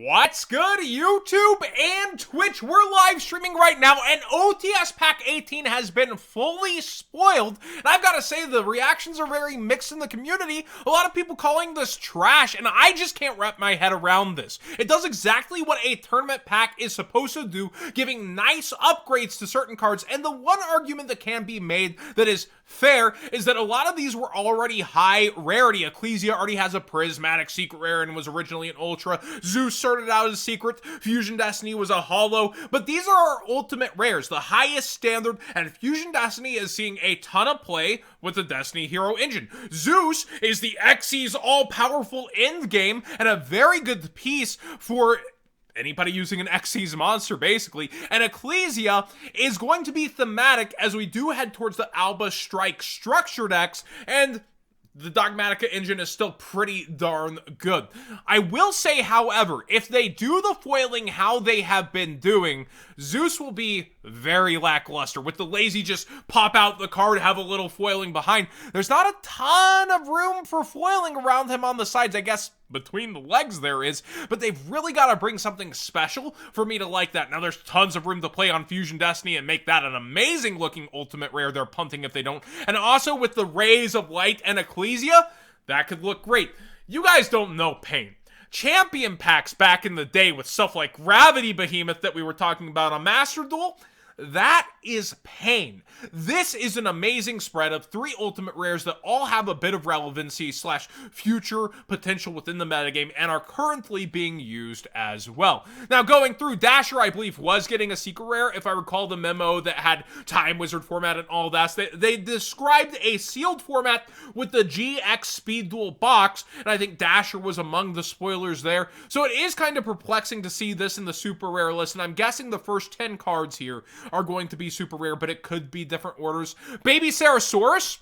What's good, YouTube and Twitch? We're live streaming right now, and OTS Pack 18 has been fully spoiled. And I've got to say, the reactions are very mixed in the community. A lot of people calling this trash, and I just can't wrap my head around this. It does exactly what a tournament pack is supposed to do, giving nice upgrades to certain cards. And the one argument that can be made that is fair is that a lot of these were already high rarity. Ecclesia already has a prismatic secret rare and was originally an ultra. Zeus started out as secret. Fusion Destiny was a holo. But these are our ultimate rares, the highest standard, and Fusion Destiny is seeing a ton of play with the Destiny Hero engine. Zeus is the Xyz's all-powerful end game and a very good piece for anybody using an Xyz monster, basically. And Ecclesia is going to be thematic as we do head towards the Alba Strike structure decks, and the Dogmatica engine is still pretty darn good. I will say, however, if they do the foiling how they have been doing, Zeus will be very lackluster. With the lazy just pop out the card, have a little foiling behind. There's not a ton of room for foiling around him on the sides. I guess between the legs there is, but they've really got to bring something special for me to like that. Now, there's tons of room to play on Fusion Destiny and make that an amazing looking ultimate rare. They're punting if they don't. And also with the Rays of Light and Ecclesia, that could look great. You guys don't know pain. Champion packs back in the day with stuff like Gravity Behemoth that we were talking about on Master Duel, that is pain. This is an amazing spread of 3 ultimate rares that all have a bit of relevancy / future potential within the metagame and are currently being used as well. Now, going through, Dasher, I believe, was getting a secret rare, if I recall the memo that had Time Wizard format and all that. They described a sealed format with the GX Speed Duel box, and I think Dasher was among the spoilers there. So it is kind of perplexing to see this in the super rare list, and I'm guessing the first 10 cards here are going to be super rare, but it could be different orders. Baby Sarasaurus,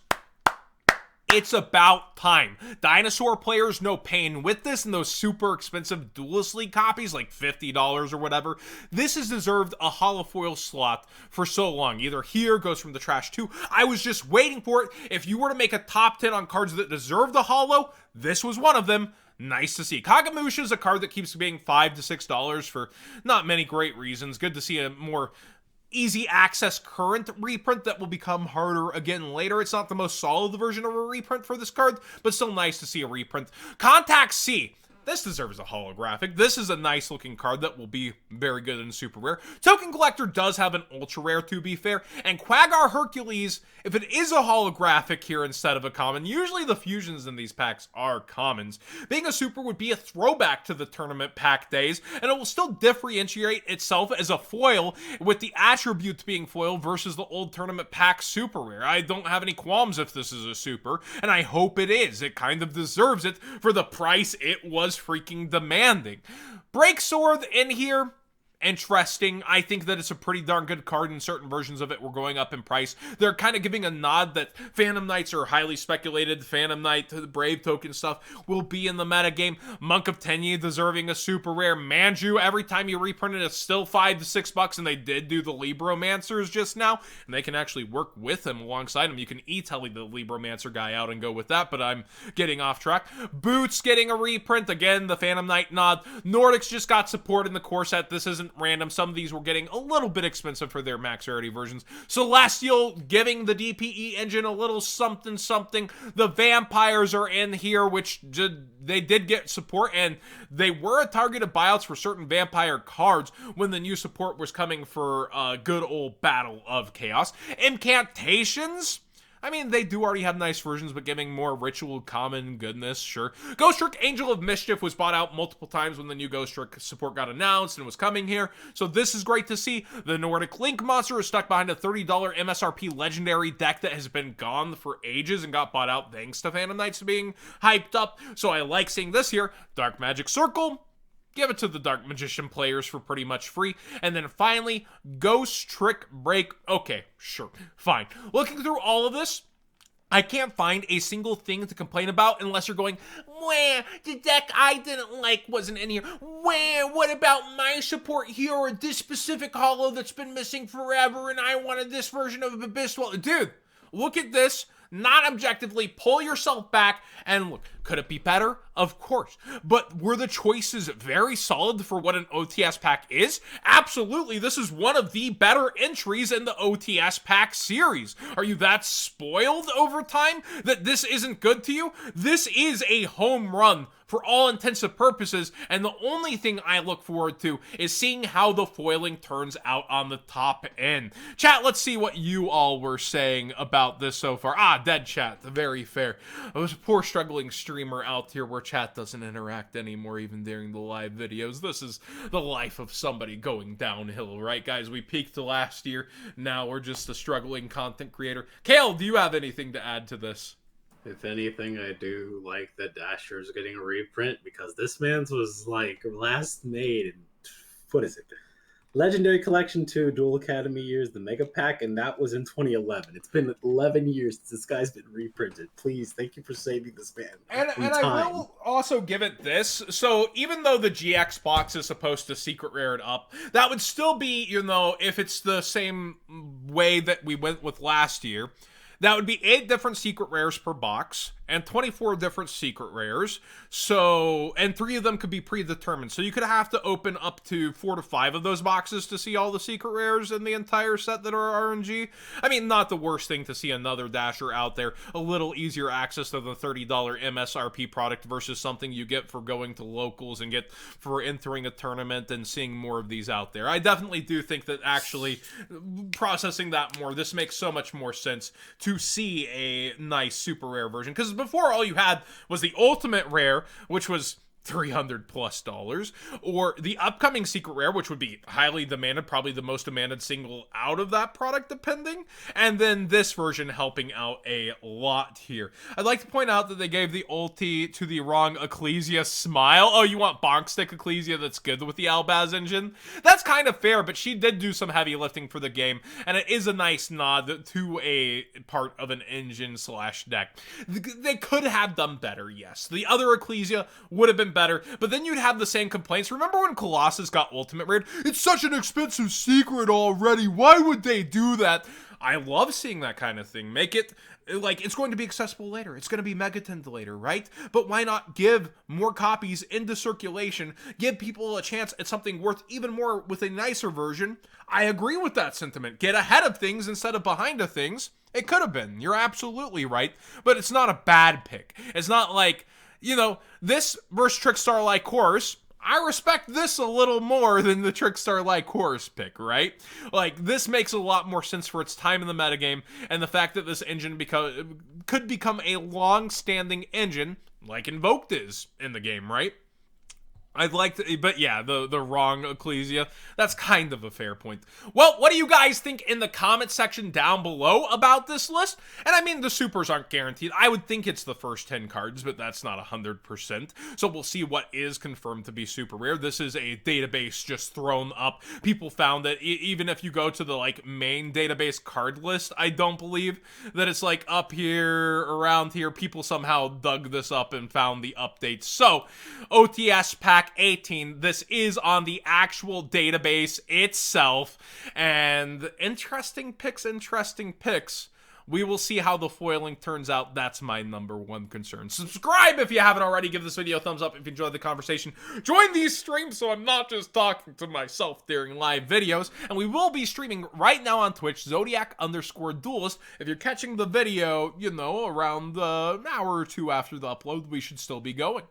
it's about time. Dinosaur players know pain with this, and those super expensive Duelist League copies, like $50 or whatever. This has deserved a holofoil slot for so long. Either here, goes from the trash too. I was just waiting for it. If you were to make a top 10 on cards that deserve the holo, this was one of them. Nice to see. Kagamusha is a card that keeps being $5 to $6 for not many great reasons. Good to see a more easy access current reprint that will become harder again later. It's not the most solid version of a reprint for this card, but still nice to see a reprint. Contact C. This deserves a holographic. This is a nice looking card that will be very good in super rare. Token Collector does have an ultra rare, to be fair. And Quaggar Hercules, if it is a holographic here instead of a common, usually the fusions in these packs are commons. Being a super would be a throwback to the tournament pack days, and it will still differentiate itself as a foil with the attributes being foil versus the old tournament pack super rare. I don't have any qualms if this is a super, and I hope it is. It kind of deserves it for the price it was freaking demanding. Break Sword in here, interesting. I think that it's a pretty darn good card, and certain versions of it were going up in price. They're kind of giving a nod that Phantom Knights are highly speculated. Phantom Knight, the Brave token stuff, will be in the metagame. Monk of Tenyi deserving a super rare. Manju, every time you reprint it, it's still $5 to $6, and they did do the Libromancers just now, and they can actually work with him alongside him. You can e-telly the Libromancer guy out and go with that, but I'm getting off track. Boots getting a reprint. Again, the Phantom Knight nod. Nordics just got support in the core set. This isn't random. Some of these were getting a little bit expensive for their max rarity versions. Celestial giving the DPE engine a little something something. The vampires are in here, which they did get support, and they were a target of buyouts for certain vampire cards when the new support was coming for a good old Battle of Chaos. Incantations, I mean, they do already have nice versions, but giving more ritual common goodness, sure. Ghost Trick Angel of Mischief was bought out multiple times when the new Ghost Trick support got announced and was coming here, so this is great to see. The Nordic Link monster is stuck behind a $30 MSRP legendary deck that has been gone for ages and got bought out thanks to Phantom Knights being hyped up, so I like seeing this here. Dark Magic Circle, give it to the Dark Magician players for pretty much free. And then finally, Ghost Trick Break. Okay, sure, fine. Looking through all of this, I can't find a single thing to complain about unless you're going, wah, the deck I didn't like wasn't in here. Wah, what about my support here or this specific holo that's been missing forever and I wanted this version of Abyss? Well, dude, look at this. not objectively. Pull yourself back and look. Could it be better? Of course. But were the choices very solid for what an OTS pack is? Absolutely. This is one of the better entries in the OTS pack series. Are you that spoiled over time that this isn't good to you? This is a home run for all intents and purposes, and the only thing I look forward to is seeing how the foiling turns out on the top end. Chat, let's see what you all were saying about this so far. Dead chat, very fair. I was a poor struggling streamer out here where chat doesn't interact anymore even during the live videos. This is the life of somebody going downhill, right guys? We peaked last year, now we're just a struggling content creator. Kale, do you have anything to add to this? If anything, I do like that Dasher's getting a reprint, because this man's was like last made in, what is it? Legendary Collection 2, Dual Academy years, the Mega Pack, and that was in 2011. It's been 11 years since this guy's been reprinted. Please, thank you for saving this man. And I will also give it this. So even though the GX box is supposed to secret rare it up, that would still be, you know, if it's the same way that we went with last year, that would be 8 different secret rares per box and 24 different secret rares. So, and 3 of them could be predetermined. So you could have to open up to 4 to 5 of those boxes to see all the secret rares in the entire set that are RNG. I mean, not the worst thing to see another Dasher out there. A little easier access to the $30 MSRP product versus something you get for going to locals and get for entering a tournament and seeing more of these out there. I definitely do think that actually processing that more, this makes so much more sense to see a nice super rare version. Because before, all you had was the ultimate rare, which was $300+, or the upcoming secret rare, which would be highly demanded, probably the most demanded single out of that product, depending, and then this version helping out a lot here. I'd like to point out that they gave the ulti to the wrong Ecclesia smile. Oh, you want bonk stick Ecclesia that's good with the Albaz engine? That's kind of fair, but she did do some heavy lifting for the game, and it is a nice nod to a part of an engine slash deck. They could have done better, yes. The other Ecclesia would have been better, but then you'd have the same complaints. Remember when Colossus got ultimate raid? It's such an expensive secret already. Why would they do that? I love seeing that kind of thing. Make it like it's going to be accessible later. It's going to be megatonned later, right? But why not give more copies into circulation? Give people a chance at something worth even more with a nicer version. I agree with that sentiment. Get ahead of things instead of behind of things. It could have been. You're absolutely right. But it's not a bad pick. It's not like, you know, this versus Trickstar-like Horse, I respect this a little more than the Trickstar-like Horse pick, right? Like, this makes a lot more sense for its time in the metagame, and the fact that this engine could become a long-standing engine, like Invoked is in the game, right? I'd like to, but yeah, the wrong Ecclesia, that's kind of a fair point. Well, what do you guys think in the comment section down below about this list? And I mean, the supers aren't guaranteed. I would think it's the first 10 cards, but that's not 100%. So we'll see what is confirmed to be super rare. This is a database just thrown up. People found that even if you go to the like main database card list, I don't believe that it's like up here, around here. People somehow dug this up and found the updates. So OTS pack 18, this is on the actual database itself, and interesting picks. We will see how the foiling turns out. That's my #1 concern. Subscribe if you haven't already. Give this video a thumbs up if you enjoyed the conversation. Join these streams so I'm not just talking to myself during live videos. And we will be streaming right now on Twitch, Zodiac_Duelist. If you're catching the video, you know, around an hour or two after the upload, we should still be going.